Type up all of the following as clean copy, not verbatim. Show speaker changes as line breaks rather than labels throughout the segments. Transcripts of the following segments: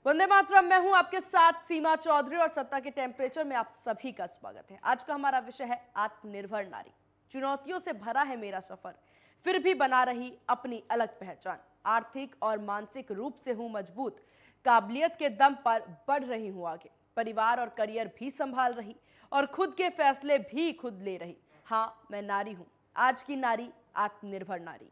वंदे मातरम। मैं हूं आपके साथ सीमा चौधरी और सत्ता के टेम्परेचर में आप सभी का स्वागत है। आज का हमारा विषय है आत्मनिर्भर नारी। चुनौतियों से भरा है मेरा सफर, फिर भी बना रही अपनी अलग पहचान। आर्थिक और मानसिक रूप से हूं मजबूत, काबिलियत के दम पर बढ़ रही हूं आगे। परिवार और करियर भी संभाल रही और खुद के फैसले भी खुद ले रही। हाँ, मैं नारी हूं, आज की नारी, आत्मनिर्भर नारी।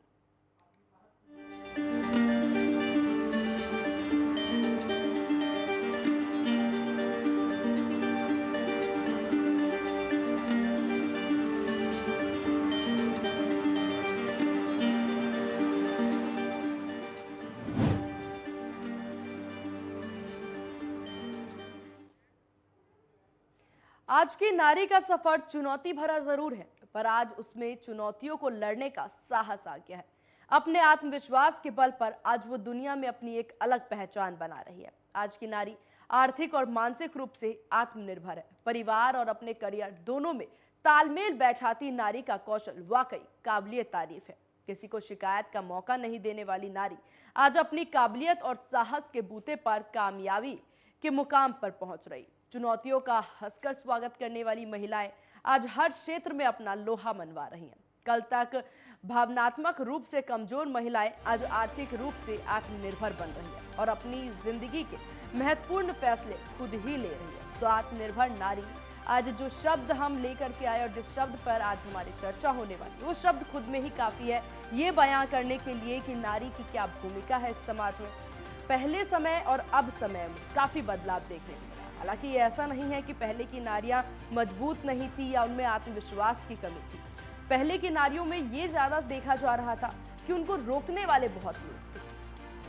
आज की नारी का सफर चुनौती भरा जरूर है, पर आज उसमें चुनौतियों को लड़ने का साहस आ गया है। अपने आत्मविश्वास के बल पर आज वो दुनिया में अपनी एक अलग पहचान बना रही है। आज की नारी आर्थिक और मानसिक रूप से आत्मनिर्भर है। परिवार और अपने करियर दोनों में तालमेल बैठाती नारी का कौशल वाकई काबिलिए तारीफ है। किसी को शिकायत का मौका नहीं देने वाली नारी आज अपनी काबिलियत और साहस के बूते पर कामयाबी के मुकाम पर पहुंच रही। चुनौतियों का हंसकर स्वागत करने वाली महिलाएं आज हर क्षेत्र में अपना लोहा मनवा रही हैं। कल तक भावनात्मक रूप से कमजोर महिलाएं आज आर्थिक रूप से आत्मनिर्भर बन रही हैं और अपनी जिंदगी के महत्वपूर्ण फैसले खुद ही ले रही है। तो आत्मनिर्भर नारी, आज जो शब्द हम लेकर के आए और जिस शब्द पर आज हमारी चर्चा होने वाली, वो शब्द खुद में ही काफी है ये बयां करने के लिए कि नारी की क्या भूमिका है इस समाज में। पहले समय और अब समय में काफी बदलाव देखने को मिला। हालांकि ये ऐसा नहीं है कि पहले की नारियां मजबूत नहीं थी या उनमें आत्मविश्वास की कमी थी। पहले की नारियों में ये ज्यादा देखा जा रहा था कि उनको रोकने वाले बहुत लोग थे।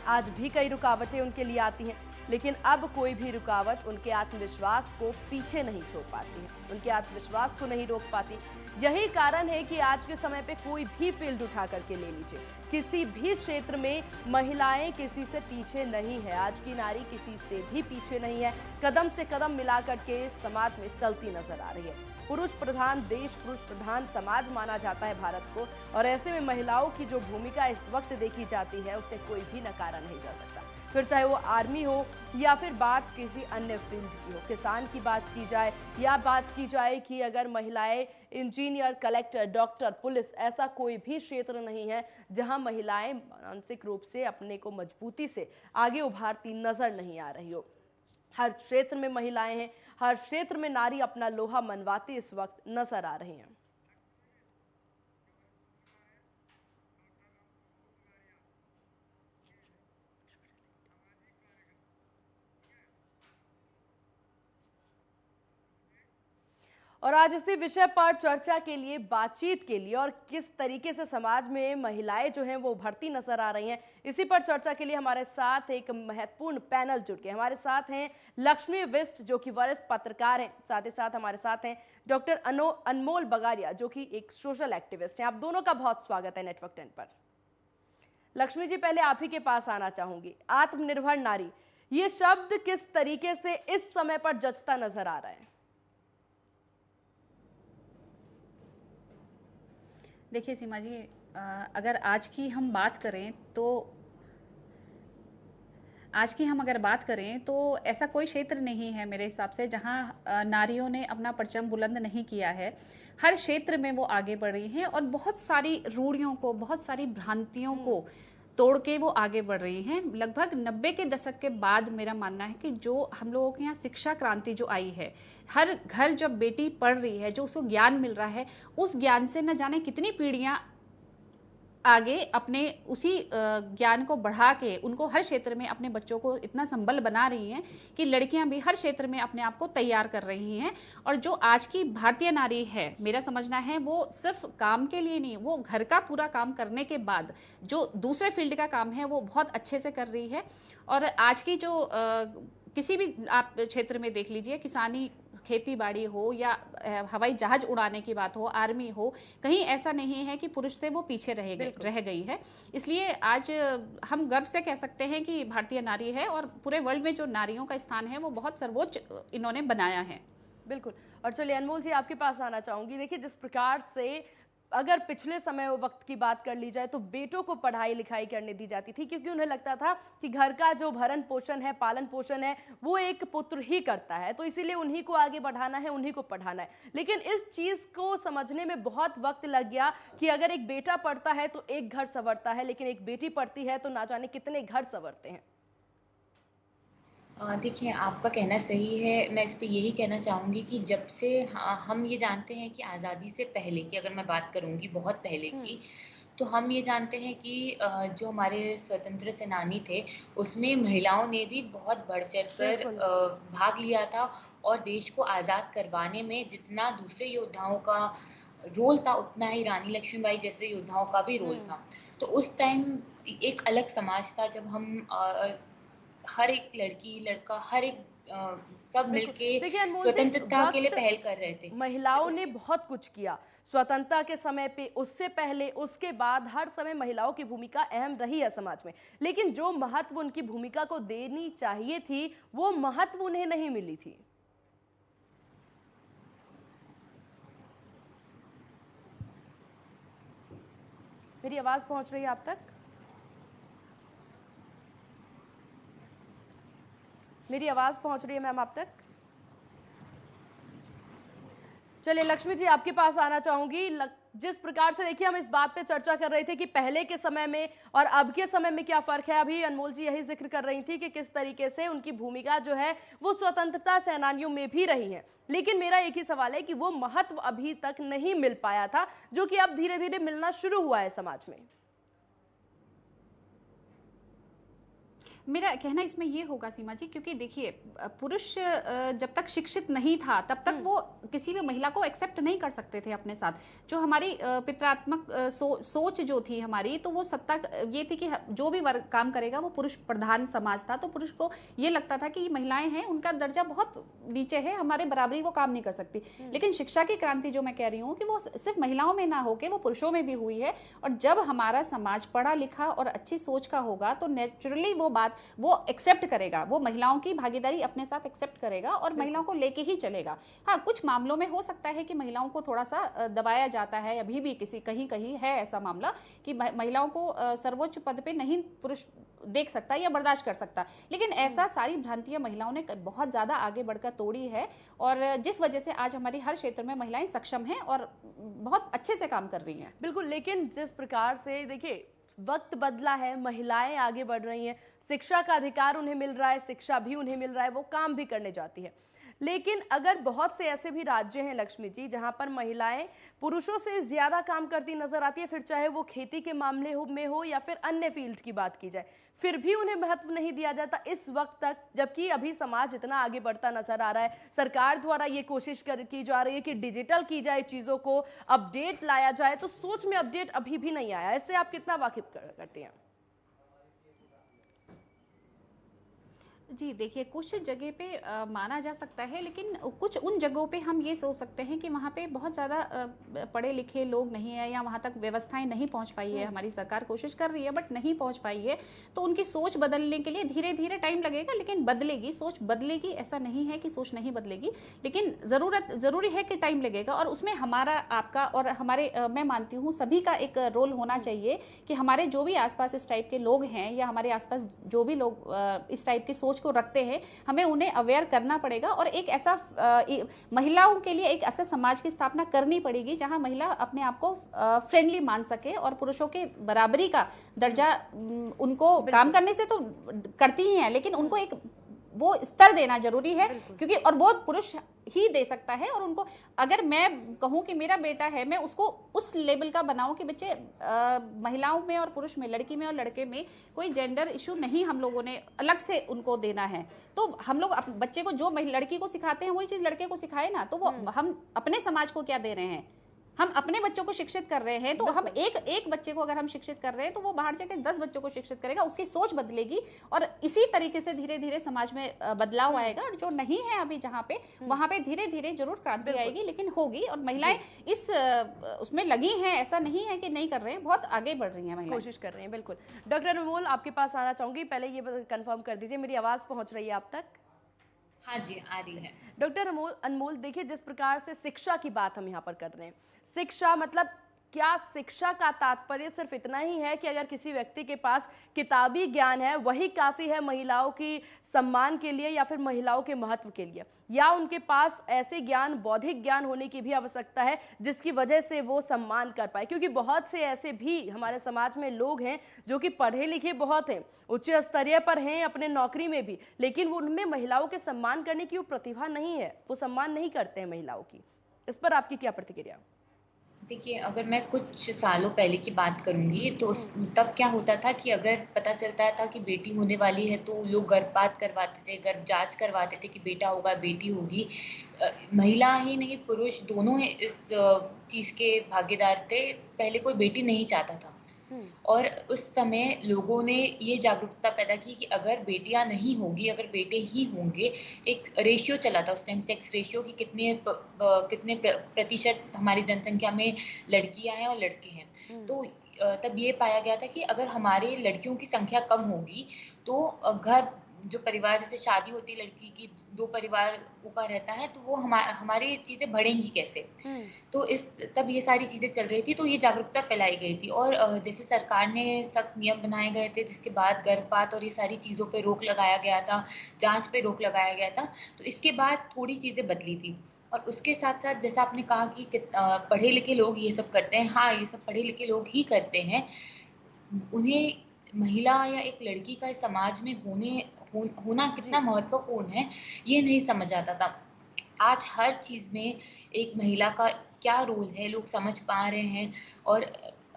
आज भी कई रुकावटें उनके लिए आती हैं, लेकिन अब कोई भी रुकावट उनके आत्मविश्वास को पीछे नहीं छोड़ पाती है, उनके आत्मविश्वास को नहीं रोक पाती। यही कारण है कि आज के समय पे कोई भी फील्ड उठा करके ले लीजिए, किसी भी क्षेत्र में महिलाएं किसी से पीछे नहीं है। आज की नारी किसी से भी पीछे नहीं है, कदम से कदम मिला करके समाज में चलती नजर आ रही है। पुरुष प्रधान देश, पुरुष प्रधान समाज माना जाता है भारत को, और ऐसे में महिलाओं की जो भूमिका इस वक्त देखी जाती है उसे कोई भी नकारा नहीं जा सकता। फिर चाहे वो आर्मी हो या फिर बात किसी अन्य फील्ड की हो। किसान की बात की जाए या बात की जाए कि अगर महिलाएं इंजीनियर, कलेक्टर, डॉक्टर, पुलिस, ऐसा कोई भी क्षेत्र नहीं है जहां महिलाएं मानसिक रूप से अपने को मजबूती से आगे उभारती नजर नहीं आ रही हो। हर क्षेत्र में महिलाएं हैं, हर क्षेत्र में नारी अपना लोहा मनवाती इस वक्त नजर आ रही हैं। और आज इसी विषय पर चर्चा के लिए, बातचीत के लिए और किस तरीके से समाज में महिलाएं जो हैं वो उभरती नजर आ रही हैं, इसी पर चर्चा के लिए हमारे साथ एक महत्वपूर्ण पैनल जुड़ गए। हमारे साथ हैं लक्ष्मी विष्ट, जो कि वरिष्ठ पत्रकार हैं। साथ ही साथ हमारे साथ हैं डॉक्टर अनमोल बगारिया, जो कि एक सोशल एक्टिविस्ट हैं। आप दोनों का बहुत स्वागत है नेटवर्क 10 पर। लक्ष्मी जी, पहले आप ही के पास आना चाहूंगी। आत्मनिर्भर नारी, ये शब्द किस तरीके से इस समय पर जचता नजर आ रहा है?
देखिए सीमा जी, अगर आज की हम बात करें तो ऐसा कोई क्षेत्र नहीं है मेरे हिसाब से जहां नारियों ने अपना परचम बुलंद नहीं किया है। हर क्षेत्र में वो आगे बढ़ रही हैं और बहुत सारी रूढ़ियों को, बहुत सारी भ्रांतियों को तोड़ के वो आगे बढ़ रही हैं। लगभग 90 के दशक के बाद मेरा मानना है कि जो हम लोगों के यहाँ शिक्षा क्रांति जो आई है, हर घर जब बेटी पढ़ रही है, जो उसको ज्ञान मिल रहा है, उस ज्ञान से न जाने कितनी पीढ़ियां आगे अपने उसी ज्ञान को बढ़ा के उनको हर क्षेत्र में अपने बच्चों को इतना संबल बना रही हैं कि लड़कियां भी हर क्षेत्र में अपने आप को तैयार कर रही हैं। और जो आज की भारतीय नारी है, मेरा समझना है वो सिर्फ काम के लिए नहीं, वो घर का पूरा काम करने के बाद जो दूसरे फील्ड का काम है वो बहुत अच्छे से कर रही है। और आज की जो किसी भी आप क्षेत्र में देख लीजिए, किसानी, खेती बाड़ी हो या हवाई जहाज उड़ाने की बात हो, आर्मी हो, कहीं ऐसा नहीं है कि पुरुष से वो पीछे रह गई है। इसलिए आज हम गर्व से कह सकते हैं कि भारतीय नारी है और पूरे वर्ल्ड में जो नारियों का स्थान है वो बहुत सर्वोच्च इन्होंने बनाया है।
बिल्कुल। और चलिए अनमोल जी, आपके पास आना चाहूंगी। देखिए, जिस प्रकार से अगर पिछले समय वक्त की बात कर ली जाए तो बेटों को पढ़ाई लिखाई करने दी जाती थी, क्योंकि उन्हें लगता था कि घर का जो भरण पोषण है, पालन पोषण है, वो एक पुत्र ही करता है, तो इसीलिए उन्हीं को आगे बढ़ाना है, उन्हीं को पढ़ाना है। लेकिन इस चीज को समझने में बहुत वक्त लग गया कि अगर एक बेटा पढ़ता है तो एक घर संवरता है, लेकिन एक बेटी पढ़ती है तो ना जाने कितने घर संवरते हैं।
देखिए, आपका कहना सही है। मैं इस पे यही कहना चाहूँगी कि जब से हम ये जानते हैं कि आज़ादी से पहले की अगर मैं बात करूँगी, बहुत पहले
हम्म।
की, तो हम ये जानते हैं कि जो हमारे स्वतंत्र सेनानी थे, उसमें महिलाओं ने भी बहुत बढ़-चढ़ कर
बिल्कुल।
भाग लिया था और देश को आज़ाद करवाने में जितना दूसरे योद्धाओं का रोल था, उतना ही रानी लक्ष्मीबाई जैसे योद्धाओं का भी रोल
हम्म।
था। तो उस टाइम एक अलग समाज था जब हम हर एक लड़की, लड़का, हर एक सब
बिल्कुल।
मिलके
देखिए अनमोल जी,
स्वतंत्रता के लिए
वक्त
पहल कर रहे थे। फिर
महिलाओं ने
उसके
बहुत कुछ किया स्वतंत्रता के समय पे, उससे पहले, उसके बाद, हर समय महिलाओं की भूमिका अहम रही है समाज में। लेकिन जो महत्व उनकी भूमिका को देनी चाहिए थी, वो महत्व उन्हें नहीं मिली थी। मेरी आवाज पहुंच रही है आप तक? मेरी आवाज पहुंच रही है मैम आप तक? चलिए लक्ष्मी जी, आपके पास आना चाहूंगी। जिस प्रकार से देखिए हम इस बात पे चर्चा कर रहे थे कि पहले के समय में और अब के समय में क्या फर्क है, अभी अनमोल जी यही जिक्र कर रही थी कि किस तरीके से उनकी भूमिका जो है वो स्वतंत्रता सेनानियों में भी रही है। लेकिन मेरा एक ही सवाल है कि वो महत्व अभी तक नहीं मिल पाया था, जो कि अब धीरे धीरे मिलना शुरू हुआ है समाज में।
मेरा कहना इसमें ये होगा सीमा जी, क्योंकि देखिए पुरुष जब तक शिक्षित नहीं था तब तक वो किसी भी महिला को एक्सेप्ट नहीं कर सकते थे अपने साथ। जो हमारी पितरात्मक सोच जो थी हमारी, तो वो सत्ता ये थी कि जो भी वर्ग काम करेगा वो पुरुष प्रधान समाज था। तो पुरुष को ये लगता था कि ये महिलाएं हैं, उनका दर्जा बहुत नीचे है, हमारे बराबरी वो काम नहीं कर सकती। लेकिन शिक्षा की क्रांति जो मैं कह रही हूँ कि वो सिर्फ महिलाओं में ना होके वो पुरुषों में भी हुई है। और जब हमारा समाज पढ़ा लिखा और अच्छी सोच का होगा तो नेचुरली वो बात वो एक्सेप्ट करेगा, वो महिलाओं की भागीदारी अपने साथ एक्सेप्ट करेगा और महिलाओं को लेके ही चलेगा। हाँ, कुछ मामलों में हो सकता है कि महिलाओं को थोड़ा सा दबाया जाता है, अभी भी किसी कहीं कहीं है ऐसा मामला कि महिलाओं को सर्वोच्च पद पे नहीं पुरुष देख सकता या बर्दाश्त कर सकता। लेकिन ऐसा सारी भ्रांतियां महिलाओं ने बहुत ज्यादा आगे बढ़कर तोड़ी है, और जिस वजह से आज हमारी हर क्षेत्र में महिलाएं सक्षम हैं और बहुत अच्छे से काम कर रही हैं।
बिल्कुल। लेकिन जिस प्रकार से देखिए वक्त बदला है, महिलाएं आगे बढ़ रही हैं, शिक्षा का अधिकार उन्हें मिल रहा है, शिक्षा भी उन्हें मिल रहा है, वो काम भी करने जाती है। लेकिन अगर बहुत से ऐसे भी राज्य हैं लक्ष्मी जी जहां पर महिलाएं पुरुषों से ज्यादा काम करती नजर आती है, फिर चाहे वो खेती के मामले में हो या फिर अन्य फील्ड की बात की जाए, फिर भी उन्हें महत्व नहीं दिया जाता इस वक्त तक, जबकि अभी समाज इतना आगे बढ़ता नजर आ रहा है। सरकार द्वारा ये कोशिश की जा रही है कि डिजिटल की जाए, चीजों को अपडेट लाया जाए, तो सोच में अपडेट अभी भी नहीं आया। इससे आप कितना वाकिफ करते हैं?
जी देखिए, कुछ जगह पे माना जा सकता है, लेकिन कुछ उन जगहों पे हम ये सोच सकते हैं कि वहाँ पे बहुत ज़्यादा पढ़े लिखे लोग नहीं है या वहाँ तक व्यवस्थाएं नहीं पहुँच पाई है। हमारी सरकार कोशिश कर रही है बट नहीं पहुँच पाई है, तो उनकी सोच बदलने के लिए धीरे धीरे टाइम लगेगा, लेकिन बदलेगी, सोच बदलेगी। ऐसा नहीं है कि सोच नहीं बदलेगी, लेकिन ज़रूरी है कि टाइम लगेगा। और उसमें हमारा, आपका और हमारे मैं मानती हूँ सभी का एक रोल होना चाहिए कि हमारे जो भी आसपास इस टाइप के लोग हैं या हमारे आसपास जो भी लोग इस टाइप की सोच को रखते हैं, हमें उन्हें अवेयर करना पड़ेगा। और एक ऐसा महिलाओं के लिए एक ऐसा समाज की स्थापना करनी पड़ेगी जहां महिला अपने आप को फ्रेंडली मान सके और पुरुषों के बराबरी का दर्जा उनको काम करने से तो करती ही है, लेकिन उनको एक वो स्तर देना जरूरी है, क्योंकि और वो पुरुष ही दे सकता है। और उनको, अगर मैं कहूं कि मेरा बेटा है, मैं उसको उस लेवल का बनाऊं कि बच्चे महिलाओं में और पुरुष में, लड़की में और लड़के में कोई जेंडर इशू नहीं हम लोगों ने अलग से उनको देना है। तो हम लोग बच्चे को जो लड़की को सिखाते हैं वही चीज लड़के को सिखाए ना, तो वो हम अपने समाज को क्या दे रहे हैं? हम अपने बच्चों को शिक्षित कर रहे हैं, तो हम एक बच्चे को अगर हम शिक्षित कर रहे हैं तो वो बाहर जाकर 10 बच्चों को शिक्षित करेगा, उसकी सोच बदलेगी और इसी तरीके से धीरे धीरे समाज में बदलाव आएगा। और जो नहीं है अभी जहाँ पे, वहां पे धीरे धीरे जरूर क्रांति आएगी, लेकिन होगी। और महिलाएं इस उसमें लगी हैं, ऐसा नहीं है कि नहीं कर रहे हैं, बहुत आगे बढ़ रही हैं महिलाएं,
कोशिश कर रही हैं। बिल्कुल। डॉक्टर अनमोल, आपके पास आना चाहूंगी, पहले ये कंफर्म कर दीजिए मेरी आवाज पहुंच रही है आप तक?
हाँ जी, आ रही है।
डॉक्टर अनमोल, देखिए जिस प्रकार से शिक्षा की बात हम यहाँ पर कर रहे हैं, शिक्षा मतलब क्या शिक्षा का तात्पर्य सिर्फ इतना ही है कि अगर किसी व्यक्ति के पास किताबी ज्ञान है वही काफ़ी है महिलाओं की सम्मान के लिए या फिर महिलाओं के महत्व के लिए, या उनके पास ऐसे ज्ञान, बौद्धिक ज्ञान होने की भी आवश्यकता है जिसकी वजह से वो सम्मान कर पाए? क्योंकि बहुत से ऐसे भी हमारे समाज में लोग हैं जो कि पढ़े लिखे बहुत हैं, उच्च स्तरीय पर हैं अपने नौकरी में भी, लेकिन वो उनमें महिलाओं के सम्मान करने की वो प्रतिभा नहीं है, वो सम्मान नहीं करते हैं महिलाओं की। इस पर आपकी क्या प्रतिक्रिया?
देखिए, अगर मैं कुछ सालों पहले की बात करूँगी तो उस तब क्या होता था कि अगर पता चलता था कि बेटी होने वाली है तो लोग गर्भपात करवाते थे, गर्भ जाँच करवाते थे कि बेटा होगा, बेटी होगी। महिला ही नहीं, पुरुष दोनों ही इस चीज़ के भागीदार थे। पहले कोई बेटी नहीं चाहता था।
हम्म।
और उस समय लोगों ने ये जागरूकता पैदा की कि अगर बेटियां नहीं होंगी, अगर बेटे ही होंगे, एक रेशियो चला था उस टाइम, सेक्स रेशियो कि कितने प्रतिशत हमारी जनसंख्या में लड़कियां हैं और लड़के हैं।
हम्म।
तो तब ये पाया गया था कि अगर हमारे लड़कियों की संख्या कम होगी तो घर, जो परिवार, जैसे शादी होती है लड़की की, 2 परिवारों का रहता है, तो वो हमारी चीज़ें बढ़ेंगी कैसे?
हम्म।
तो तब ये सारी चीज़ें चल रही थी, तो ये जागरूकता फैलाई गई थी और जैसे सरकार ने सख्त नियम बनाए गए थे, जिसके बाद गर्भपात और ये सारी चीज़ों पे रोक लगाया गया था, जाँच पे रोक लगाया गया था। तो इसके बाद थोड़ी चीज़ें बदली थी और उसके साथ-साथ जैसा आपने कहा कि पढ़े-लिखे लोग ये सब करते हैं। हाँ, ये सब पढ़े-लिखे लोग ही करते हैं। उन्हें महिला या एक लड़की का इस समाज में होना कितना
जी।
महत्वपूर्ण है, ये नहीं समझ आता था। आज हर चीज़ में एक महिला का क्या रोल है, लोग समझ पा रहे हैं और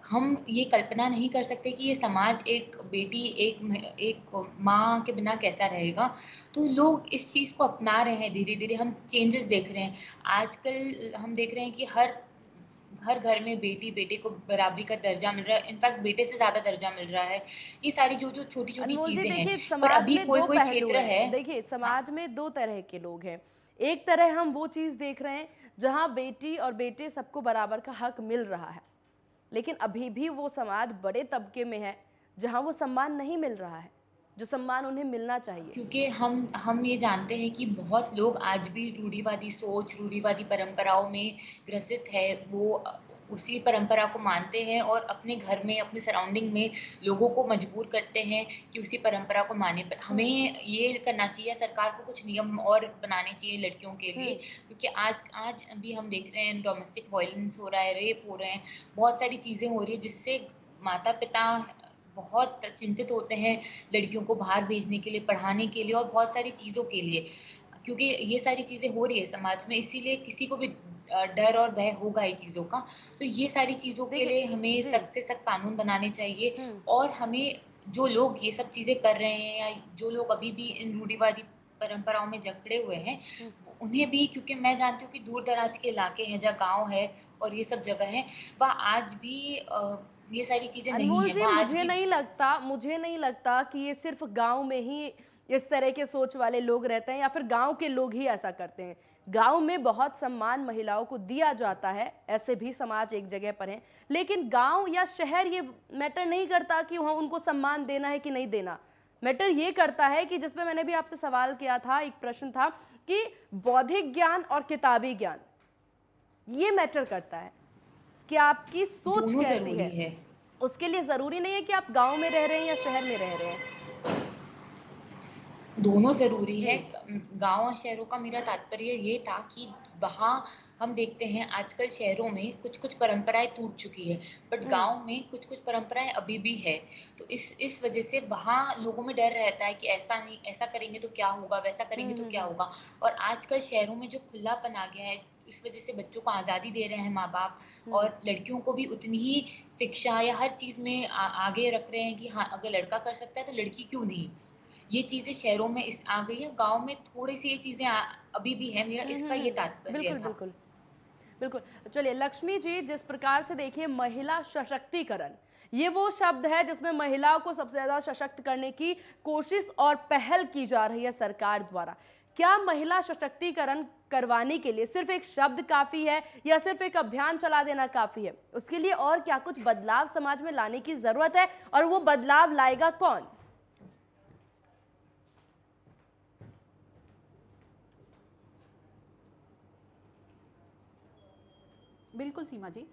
हम ये कल्पना नहीं कर सकते कि ये समाज एक बेटी, एक माँ के बिना कैसा रहेगा। तो लोग इस चीज़ को अपना रहे हैं धीरे-धीरे, हम चेंजेस देख रहे हैं। आजकल हम देख रहे हैं कि हर घर में बेटे को बराबरी का दर्जा मिल रहा है, इनफैक्ट बेटे से ज़्यादा दर्जा मिल रहा है। ये सारी जो छोटी-छोटी
अनमोल जी,
चीज़ें हैं,
देखिए
पर
समाज
अभी
में दो
कोई-कोई
पहलू
क्षेत्र
हैं।
है।
देखिए
हाँ।
समाज में दो तरह के लोग हैं। एक तरह हम वो चीज देख रहे हैं जहां बेटी और बेटे सबको बराबर का हक मिल रहा है, लेकिन अभी भी वो समाज बड़े तबके में है जहां वो सम्मान नहीं मिल रहा है जो सम्मान उन्हें मिलना चाहिए।
क्योंकि हम ये जानते हैं कि बहुत लोग आज भी रूढ़िवादी सोच, रूढ़िवादी परंपराओं में ग्रसित है। वो उसी परंपरा को मानते हैं और अपने घर में, अपने सराउंडिंग में लोगों को मजबूर करते हैं कि उसी परंपरा को माने। पर हमें
हम्म।
ये करना चाहिए, सरकार को कुछ नियम और बनाने चाहिए लड़कियों के लिए,
हम्म।
क्योंकि आज आज अभी हम देख रहे हैं डोमेस्टिक वायलेंस हो रहा है, रेप हो रहे हैं, बहुत सारी चीज़ें हो रही है जिससे माता-पिता बहुत चिंतित होते हैं लड़कियों को बाहर भेजने के लिए, पढ़ाने के लिए और बहुत सारी चीज़ों के लिए। क्योंकि ये सारी चीज़ें हो रही है समाज में, इसीलिए किसी को भी डर और भय होगा ये चीज़ों का। तो ये सारी चीज़ों के
देखिए।
लिए हमें
जी।
सख्त से सख्त कानून बनाने चाहिए
हम्म।
और हमें, जो लोग ये सब चीज़ें कर रहे हैं या जो लोग अभी भी इन रूढ़िवादी परंपराओं में जकड़े हुए हैं,
हम्म।
उन्हें भी, क्योंकि मैं जानती हूँ कि दूर-दराज के इलाके हैं, जहाँ गाँव है और ये सब जगह है, वहाँ आज भी ये सारी चीज़ें नहीं
अनमोल
है।
जी,
वहाँ आज भी
मुझे नहीं लगता कि ये सिर्फ गांव में ही इस तरह के सोच वाले लोग रहते हैं या फिर गांव के लोग ही ऐसा करते हैं। गांव में बहुत सम्मान महिलाओं को दिया जाता है, ऐसे भी समाज एक जगह पर है, लेकिन गांव या शहर ये मैटर नहीं करता कि वहां उनको सम्मान देना है कि नहीं देना। मैटर ये करता है कि जिसमें मैंने भी आपसे सवाल किया था, एक प्रश्न था कि बौद्धिक ज्ञान और किताबी ज्ञान, ये मैटर करता है कि आपकी सोच
दोनों
कैसी
ज़रूरी
है।
है।
उसके लिए ज़रूरी नहीं है कि आप गाँव में रह रहे हैं या शहर में रह रहे हैं।
दोनों ज़रूरी
जी।
है। गाँव और शहरों का मेरा तात्पर्य ये था कि वहाँ हम देखते हैं आजकल शहरों में कुछ-कुछ परंपराएँ टूट चुकी है, बट
हुँ।
गाँव में कुछ-कुछ परंपराएँ अभी भी है। तो इस वज़ह से वहाँ लोगों में डर रहता है कि ऐसा नहीं, ऐसा करेंगे तो क्या होगा, वैसा करेंगे
हुँ,
तो
हुँ,
क्या
हुँ।
होगा? और आजकल शहरों में जो खुलापन आ गया है, इस वज़ह से बच्चों को आज़ादी दे रहे हैं माँ-बाप
हुँ।
और लड़कियों को भी उतनी ही शिक्षा या हर चीज़ में आगे रख रहे हैं कि हाँ, अगर लड़का कर सकता है तो लड़की क्यों नहीं? ये चीज़ें शहरों में इस आ गई है, गाँव में थोड़ी-सी ये चीज़ें अभी भी है, मेरा
हुँ,
इसका
हुँ,
ये
हुँ।
तात्पर्य
बिल्कुल,
था।
बिल्कुल। बिल्कुल। चलिए लक्ष्मी जी, जिस प्रकार से देखिए महिला सशक्तिकरण, ये वो शब्द है जिसमें महिलाओं को सबसे ज़्यादा सशक्त करने की कोशिश और पहल की जा रही है सरकार द्वारा। क्या महिला सशक्तिकरण करवाने के लिए सिर्फ एक शब्द काफ़ी है या सिर्फ एक अभियान चला देना काफ़ी है? उसके लिए और क्या कुछ बदलाव समाज में लाने की ज़रूरत है और वो बदलाव लाएगा कौन?
बिल्कुल सीमा जी।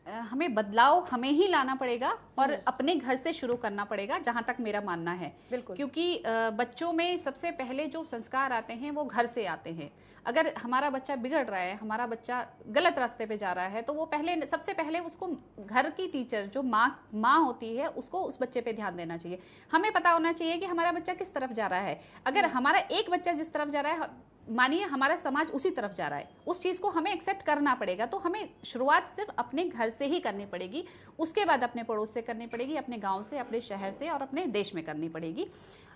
हमें बदलाव हमें ही लाना पड़ेगा और अपने घर से शुरू करना पड़ेगा, जहां तक मेरा मानना है।
बिल्कुल।
क्योंकि बच्चों में सबसे पहले जो संस्कार आते हैं वो घर से आते हैं। अगर हमारा बच्चा बिगड़ रहा है, हमारा बच्चा गलत रास्ते पे जा रहा है, तो वो सबसे पहले उसको घर की टीचर जो माँ होती है उसको उस बच्चे पे ध्यान देना चाहिए। हमें पता होना चाहिए कि हमारा बच्चा किस तरफ जा रहा है। अगर हमारा एक बच्चा जिस तरफ जा रहा है, मानिए हमारा समाज उसी तरफ जा रहा है, उस चीज को हमें एक्सेप्ट करना पड़ेगा। तो हमें शुरुआत सिर्फ अपने घर से ही करनी पड़ेगी, उसके बाद अपने पड़ोस से करनी पड़ेगी, अपने गांव से, अपने शहर से और अपने देश में करनी पड़ेगी।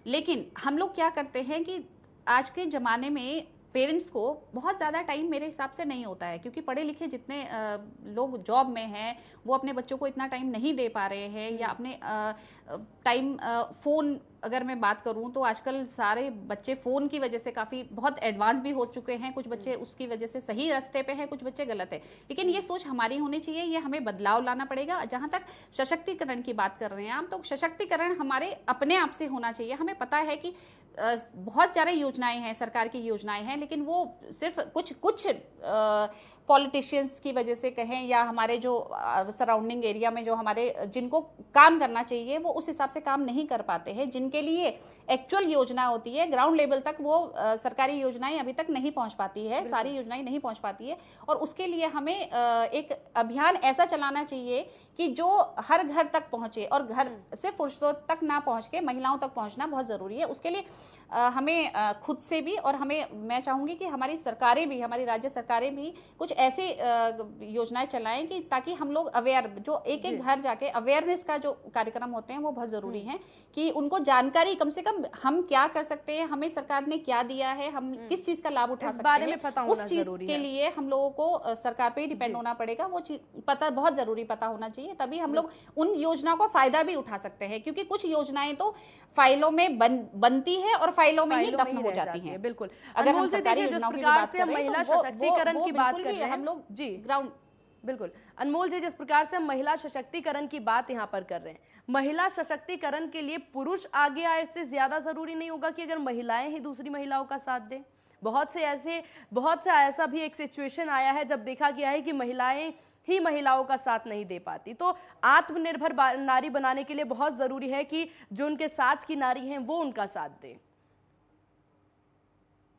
लेकिन हम लोग क्या करते हैं कि आज के ज़माने में पेरेंट्स को बहुत ज़्यादा टाइम मेरे हिसाब से नहीं होता है, क्योंकि पढ़े लिखे जितने लोग जॉब में हैं वो अपने बच्चों को इतना टाइम नहीं दे पा रहे हैं, या अपने टाइम फ़ोन, अगर मैं बात करूं तो आजकल सारे बच्चे फ़ोन की वजह से काफ़ी बहुत एडवांस भी हो चुके हैं। कुछ बच्चे उसकी वजह से सही रास्ते पे हैं, कुछ बच्चे गलत है। लेकिन ये सोच हमारी होनी चाहिए, ये हमें बदलाव लाना पड़ेगा। जहां तक सशक्तिकरण की बात कर रहे हैं आप, तो सशक्तिकरण हमारे अपने आप से होना चाहिए। हमें पता है कि बहुत सारे योजनाएं हैं, सरकार की योजनाएं हैं, लेकिन वो सिर्फ कुछ पॉलिटिशियंस की वजह से कहें, या हमारे जो सराउंडिंग एरिया में जो हमारे जिनको काम करना चाहिए वो उस हिसाब से काम नहीं कर पाते हैं। जिनके लिए एक्चुअल योजना होती है ग्राउंड लेवल तक, वो सरकारी योजनाएं अभी तक नहीं पहुंच पाती है, सारी योजनाएं नहीं पहुंच पाती है। और उसके लिए हमें एक अभियान ऐसा चलाना चाहिए कि जो हर घर तक पहुंचे, और घर सिर्फ पुरुषों तक ना पहुंच के महिलाओं तक पहुंचना बहुत जरूरी है। उसके लिए हमें खुद से भी, और मैं चाहूंगी कि हमारी सरकारें भी, हमारी राज्य सरकारें भी कुछ ऐसे योजनाएं चलाएं कि ताकि हम लोग अवेयर, जो एक एक घर जाके अवेयरनेस का जो कार्यक्रम होते हैं वो बहुत जरूरी है, कि उनको जानकारी कम से कम हम क्या कर सकते हैं, हमें सरकार ने क्या दिया है, हम किस चीज का लाभ उठा सकते
बारे
हैं,
में पता होना
उस चीज
जरूरी
के
है।
लिए हम लोगों को सरकार पे ही डिपेंड होना पड़ेगा। वो चीज पता बहुत जरूरी पता होना चाहिए, तभी हम लोग उन योजनाओं का फायदा भी उठा सकते हैं। क्योंकि कुछ योजनाएं तो फाइलों में बनती है और फाइलों में ही दफन हो जाती हैं।
बिल्कुल।
अगर हम
अनमोल जी,
सरकारी
देखिए जिस
योजनाओं की भी
प्रकार
बात
से
कर
हम
रहे हैं
महिला
तो
सशक्तिकरण की बात कर रहे हैं,
हम लोग
जी
ग्राउंड,
बिल्कुल। अनमोल जी, जिस प्रकार से हम महिला सशक्तिकरण की बात यहाँ पर कर रहे हैं, महिला सशक्तिकरण के लिए पुरुष आगे आए इससे ज्यादा जरूरी नहीं होगा कि अगर महिलाएं ही दूसरी महिलाओं का साथ दें? बहुत से ऐसा भी एक सिचुएशन आया है जब देखा गया है कि महिलाएं ही महिलाओं का साथ नहीं दे पाती। तो आत्मनिर्भर नारी बनाने के लिए बहुत जरूरी है कि जो उनके साथ की नारी हैं वो उनका साथ दें।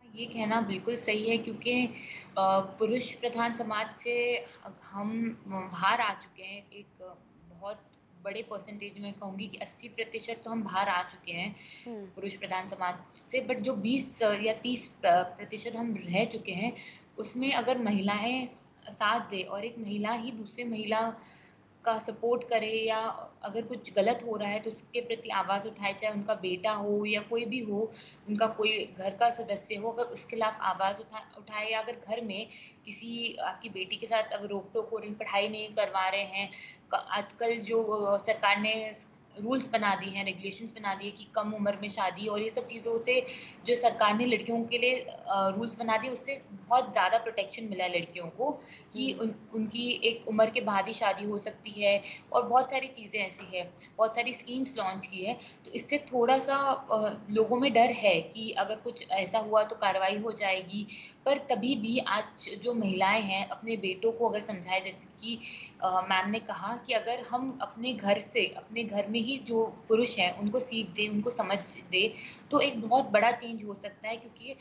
ये कहना बिल्कुल सही है, क्योंकि पुरुष प्रधान समाज से हम बाहर आ चुके हैं। एक बहुत बड़े परसेंटेज में कहूँगी कि 80% तो हम बाहर आ चुके हैं पुरुष प्रधान समाज से। बट जो 20 या 30% हम रह चुके हैं, उसमें अगर महिलाएं साथ दे और एक महिला ही दूसरे महिला का सपोर्ट करे, या अगर कुछ गलत हो रहा है तो उसके प्रति आवाज़ उठाए, चाहे उनका बेटा हो या कोई भी हो, उनका कोई घर का सदस्य हो, अगर उसके खिलाफ आवाज़ उठाए, या अगर घर में किसी आपकी बेटी के साथ अगर रोक टोक हो रही, पढ़ाई नहीं करवा रहे हैं, आजकल जो सरकार ने रूल्स बना दिए हैं, रेगुलेशंस बना दिए कि कम उम्र में शादी, और ये सब चीज़ों से जो सरकार ने लड़कियों के लिए रूल्स बना दिए, उससे बहुत ज़्यादा प्रोटेक्शन मिला है लड़कियों को, कि उनकी एक उम्र के बाद ही शादी हो सकती है, और बहुत सारी चीज़ें ऐसी है, बहुत सारी स्कीम्स लॉन्च की है। तो इससे थोड़ा सा लोगों में डर है कि अगर कुछ ऐसा हुआ तो कार्रवाई हो जाएगी। पर तभी भी आज जो महिलाएं हैं अपने बेटों को अगर समझाए, जैसे कि मैम ने कहा कि अगर हम अपने घर से, अपने घर में ही जो पुरुष हैं उनको सीख दें, उनको समझ दें, तो एक बहुत बड़ा चेंज हो सकता है। क्योंकि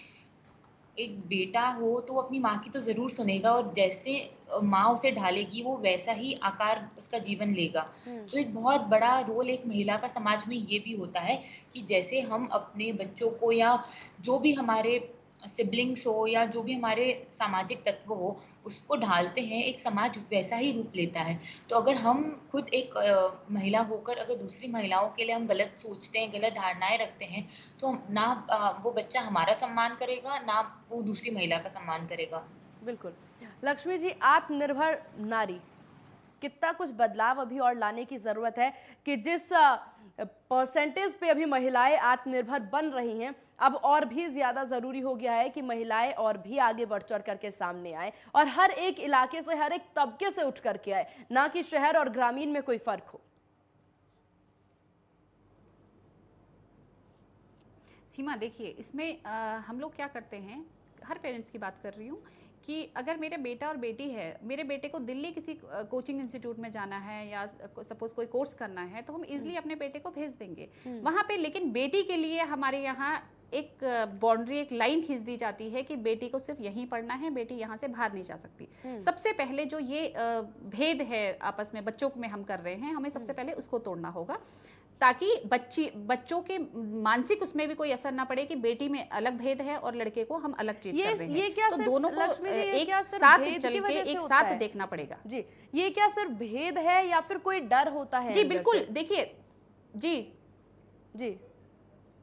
एक बेटा हो तो वो अपनी माँ की तो ज़रूर सुनेगा, और जैसे माँ उसे ढालेगी वो वैसा ही आकार उसका जीवन लेगा। तो एक बहुत बड़ा रोल एक महिला का समाज में ये भी होता है कि जैसे हम अपने बच्चों को, या जो भी हमारे सिबलिंग्स हो, या जो भी हमारे सामाजिक तत्व हो, उसको ढालते हैं, एक समाज वैसा ही रूप लेता है। तो अगर हम खुद एक महिला होकर अगर दूसरी महिलाओं के लिए हम गलत सोचते हैं, गलत धारणाएं रखते हैं, तो ना वो बच्चा हमारा सम्मान करेगा, ना वो दूसरी महिला का सम्मान करेगा।
बिल्कुल। लक्ष्मी जी, आत्मनिर्भर नारी, कितना कुछ बदलाव अभी और लाने की जरूरत है कि जिस परसेंटेज पे अभी महिलाएं आत्मनिर्भर बन रही हैं, अब और भी ज्यादा जरूरी हो गया है कि महिलाएं और भी आगे बढ़ चढ़ करके सामने आए, और हर एक इलाके से, हर एक तबके से उठ करके आए, ना कि शहर और ग्रामीण में कोई फर्क हो।
सीमा देखिए, इसमें हम लोग क्या करते हैं, हर पेरेंट्स की बात कर रही हूँ, कि अगर मेरे बेटा और बेटी है, मेरे बेटे को दिल्ली किसी कोचिंग इंस्टीट्यूट में जाना है या सपोज कोई कोर्स करना है, तो हम इजीली अपने बेटे को भेज देंगे वहां पे। लेकिन बेटी के लिए हमारे यहाँ एक बाउंड्री, एक लाइन खींच दी जाती है कि बेटी को सिर्फ यहीं पढ़ना है, बेटी यहाँ से बाहर नहीं जा सकती। सबसे पहले जो ये भेद है आपस में बच्चों में हम कर रहे हैं, हमें सबसे पहले उसको तोड़ना होगा, ताकि बच्चों के मानसिक उसमें भी कोई असर ना पड़े कि बेटी में अलग भेद है और लड़के को हम अलग ट्रीट कर रहे हैं।
ये क्या
तो
सिर्फ
दोनों को
लक्ष्मी जी, ये
एक
क्या सिर्फ
साथ
भेद
चल
की
के
वजह से
एक
होता
साथ
है?
देखना पड़ेगा
जी, ये क्या सिर्फ भेद है या फिर कोई डर होता है
जी?
अंदर
बिल्कुल,
से?
देखिए जी
जी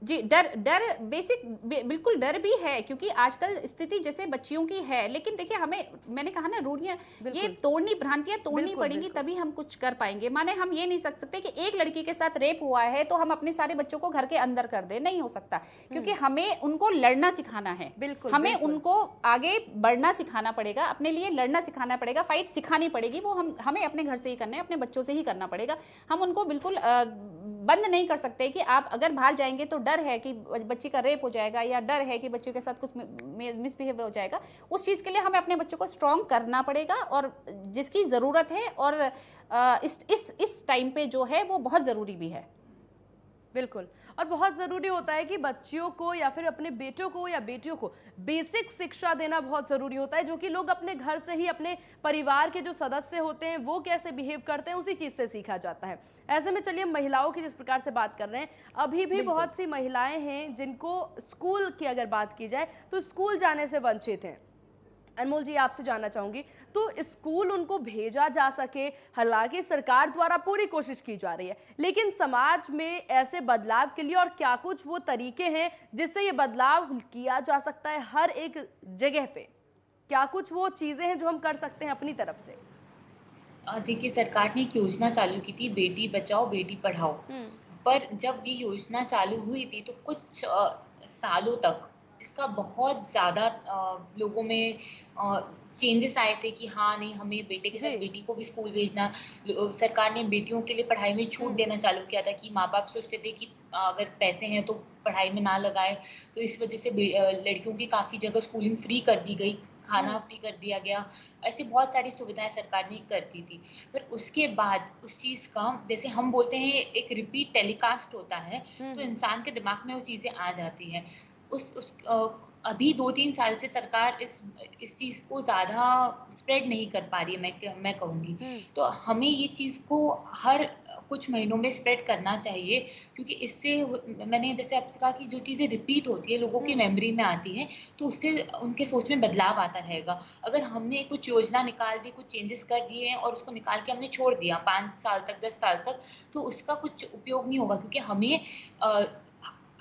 जी, डर बेसिक बिल्कुल डर भी है, क्योंकि आजकल स्थिति जैसे बच्चियों की है। लेकिन देखिए, हमें, मैंने कहा ना, रूढ़ियां ये तोड़नी, भ्रांतियां तोड़नी
बिल्कुल,
पड़ेंगी,
बिल्कुल।
तभी हम कुछ कर पाएंगे। माने हम ये नहीं सकते कि एक लड़की के साथ रेप हुआ है तो हम अपने सारे बच्चों को घर के अंदर कर दे, नहीं हो सकता, क्योंकि हमें उनको लड़ना सिखाना है।
बिल्कुल,
हमें
बिल्कुल।
उनको आगे बढ़ना सिखाना पड़ेगा, अपने लिए लड़ना सिखाना पड़ेगा, फाइट सिखानी पड़ेगी। वो हमें अपने घर से ही करना है, अपने बच्चों से ही करना पड़ेगा। हम उनको बिल्कुल बंद नहीं कर सकते कि आप अगर बाहर जाएंगे तो डर है कि बच्ची का रेप हो जाएगा, या डर है कि बच्चे के साथ कुछ मिसबिहेव हो जाएगा। उस चीज के लिए हमें अपने बच्चों को स्ट्रॉन्ग करना पड़ेगा, और जिसकी जरूरत है, और इस टाइम पे जो है वो बहुत जरूरी भी है।
बिल्कुल, और बहुत ज़रूरी होता है कि बच्चियों को या फिर अपने बेटों को या बेटियों को बेसिक शिक्षा देना बहुत ज़रूरी होता है, जो कि लोग अपने घर से ही, अपने परिवार के जो सदस्य होते हैं वो कैसे बिहेव करते हैं उसी चीज़ से सीखा जाता है। ऐसे में चलिए, महिलाओं की जिस प्रकार से बात कर रहे हैं, अभी भी बहुत सी महिलाएं हैं जिनको स्कूल की अगर बात की जाए तो स्कूल जाने से वंचित हैं। अनमोल जी, आपसे जानना चाहूंगी, तो स्कूल उनको भेजा जा सके, हालांकि सरकार द्वारा पूरी कोशिश की जा रही है, लेकिन समाज में ऐसे बदलाव के लिए और क्या कुछ वो तरीके हैं जिससे ये बदलाव किया जा सकता है हर एक जगह पे? क्या कुछ वो चीजें हैं जो हम कर सकते हैं अपनी तरफ से?
देखिए, सरकार ने एक योजना चालू की थी, बेटी बचाओ बेटी पढ़ाओ। पर जब ये योजना चालू हुई थी तो कुछ सालों तक इसका बहुत ज़्यादा लोगों में चेंजेस आए थे कि हाँ, नहीं, हमें बेटे के साथ बेटी को भी स्कूल भेजना। सरकार ने बेटियों के लिए पढ़ाई में छूट देना चालू किया था कि माँ बाप सोचते थे कि अगर पैसे हैं तो पढ़ाई में ना लगाए, तो इस वजह से लड़कियों की काफ़ी जगह स्कूलिंग फ्री कर दी गई, खाना फ्री कर दिया गया। ऐसी बहुत सारी सुविधाएं सरकार ने कर दी थी। पर उसके बाद उस चीज़ का, जैसे हम बोलते हैं, एक रिपीट टेलीकास्ट होता है, तो इंसान के दिमाग में वो चीज़ें आ जाती हैं। अभी 2-3 साल से सरकार इस चीज़ को ज़्यादा स्प्रेड नहीं कर पा रही है, मैं कहूँगी। तो हमें ये चीज़ को हर कुछ महीनों में स्प्रेड करना चाहिए, क्योंकि इससे मैंने जैसे आपसे कहा कि जो चीज़ें रिपीट होती है, लोगों की मेमोरी में आती हैं, तो उससे उनके सोच में बदलाव आता रहेगा। अगर हमने कुछ योजना निकाल दी, कुछ चेंजेस कर दिए हैं और उसको निकाल के हमने छोड़ दिया 5 साल तक, 10 साल तक, तो उसका कुछ उपयोग नहीं होगा, क्योंकि हमें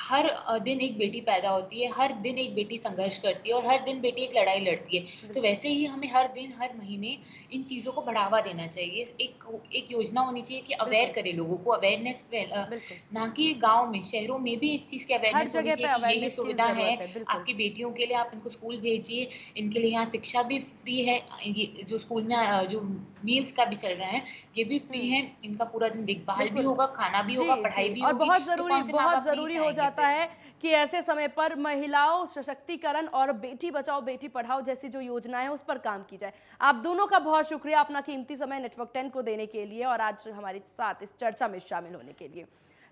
हर दिन एक बेटी पैदा होती है, हर दिन एक बेटी संघर्ष करती है और हर दिन बेटी एक लड़ाई लड़ती है। तो वैसे ही हमें हर दिन, हर महीने इन चीज़ों को बढ़ावा देना चाहिए। एक योजना होनी चाहिए कि अवेयर करे लोगों को, अवेयरनेस ना कि गाँव में, शहरों में भी इस चीज़ की अवेयरनेस होनी चाहिए कि ये सुविधा है आपकी बेटियों के लिए, आप इनको स्कूल भेजिए, इनके लिए यहाँ शिक्षा भी फ्री है, ये जो स्कूल में जो मील्स का भी चल रहा है ये भी फ्री है, इनका पूरा दिन देखभाल भी होगा, खाना भी होगा, पढ़ाई भी
और
होगी।
बहुत जरूरी हो जाता है कि ऐसे समय पर महिलाओं सशक्तिकरण और बेटी बचाओ बेटी पढ़ाओ जैसी जो योजनाएं हैं उस पर काम की जाए। आप दोनों का बहुत शुक्रिया अपना कीमती समय नेटवर्क 10 को देने के लिए और आज हमारे साथ इस चर्चा में शामिल होने के लिए।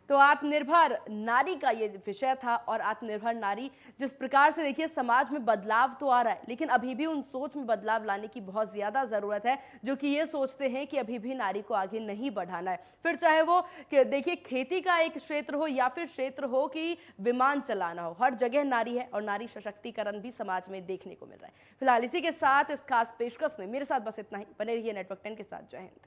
तो आत्मनिर्भर नारी का ये विषय था, और आत्मनिर्भर नारी जिस प्रकार से, देखिए, समाज में बदलाव तो आ रहा है, लेकिन अभी भी उन सोच में बदलाव लाने की बहुत ज़्यादा ज़रूरत है, जो कि ये सोचते हैं कि अभी भी नारी को आगे नहीं बढ़ाना है। फिर चाहे वो देखिए खेती का एक क्षेत्र हो या फिर क्षेत्र हो कि विमान चलाना हो, हर जगह नारी है और नारी सशक्तिकरण भी समाज में देखने को मिल रहा है। फिलहाल इसी के साथ इस खास पेशकश में मेरे साथ बस इतना ही। बने रहिए नेटवर्क 10 के साथ। जय हिंद।